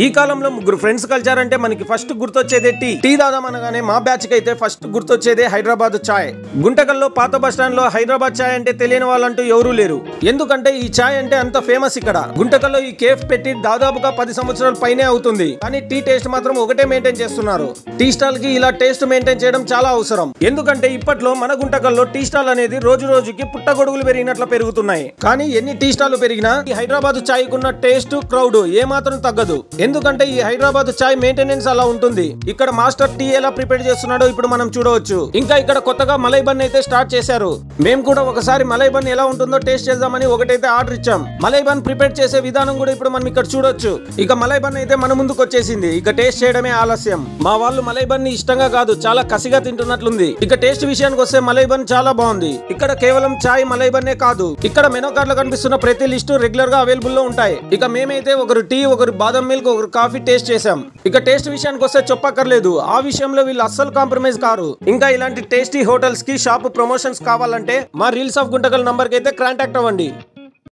ఈ కాలంలో ముగ్గురు ఫ్రెండ్స్ కలిచారంటే మనకి ఫస్ట్ గుర్తొచ్చేదే టీ దాదాం అనగానే మా బ్యాచ్ కి అయితే ఫస్ట్ గుర్తొచ్చేదే హైదరాబాద్ చాయ్. గుంటకల్లో పాత బస్ స్టాండ్ లో హైదరాబాద్ చాయ్ అంటే తెలియని వాళ్ళంటూ ఎవరూ లేరు. ఎందుకంటే ఈ చాయ్ అంటే అంత ఫేమస్ ఇక్కడ. గుంటకల్లో ఈ కేఫ్ పెట్టి దాదాపుగా 10 సంవత్సరాల పైనే అవుతుంది. కానీ టీ టేస్ట్ మాత్రం ఒకటే మెయింటైన్ చేస్తున్నారు. టీ స్టాల్ కి ఇలా టేస్ట్ మెయింటైన్ చేయడం చాలా అవసరం. ఎందుకంటే ఇప్పట్లో మన గుంటకల్లో టీ స్టాల్ అనేది రోజు రోజుకి పుట్టగొడుగులు పెరిగినట్లు పెరుగుతున్నాయి. కానీ ఎన్ని టీ స్టాల్ పెరిగినా ఈ హైదరాబాద్ చాయ్ కున్న టేస్ట్ క్రౌడ్ ఏ మాత్రం తగ్గదు. ఎందుకంటే ఈ హైదరాబాద్ చాయ్ మెయింటెనెన్స్ అలా ఉంటుంది. ఇక్కడ మాస్టర్ టీ ఎలా ప్రిపేర్ చేస్తున్నాడో ఇప్పుడు మనం చూడవచ్చు. ఇంకా ఇక్కడ కొత్తగా మలై బన్ అయితే స్టార్ట్ చేశారు. మేము కూడా ఒకసారి మలై బన్ ఎలా ఉంటుందో టేస్ట్ చేద్దామని ఒకటైతే ఆర్డర్ ఇచ్చాం. మలై బన్ ప్రిపేర్ చేసే విధానం కూడా ఇప్పుడు మనం ఇక్కడ చూడొచ్చు. ఇక మలై బన్ అయితే మన ముందుకు వచ్చేసింది. ఇక టేస్ట్ చేయడమే ఆలస్యం. మా వాళ్ళు మలై బన్ ని ఇష్టంగా కాదు చాలా కసిగా తింటున్నట్లుంది. ఇక టేస్ట్ విషయానికి వస్తే మలై బన్ చాలా బాగుంది. ఇక్కడ కేవలం చాయ్ మలై బన్నే కాదు, ఇక్కడ మెనూ కార్డ్ లో కనిపిస్తున్న ప్రతి లిస్టు రెగ్యులర్ గా అవైలబుల్ లో ఉంటాయి. ఇక మేమైతే ఒకరు టీ, ఒకరు బాదం మిల్క్, ఒకరు కాఫీ టేస్ట్ చేసాం. ఇక టేస్ట్ విషయానికి వస్తే చెప్పక్కర్లేదు, ఆ విషయంలో వీళ్ళు అస్సలు కాంప్రమైజ్ కారు. ఇంకా ఇలాంటి టేస్టీ హోటల్స్ కి షాప్ ప్రమోషన్స్ కావాలంటే మా రీల్స్ ఆఫ్ గుంటకల్ నంబర్ కి అయితే కాంటాక్ట్ అవ్వండి.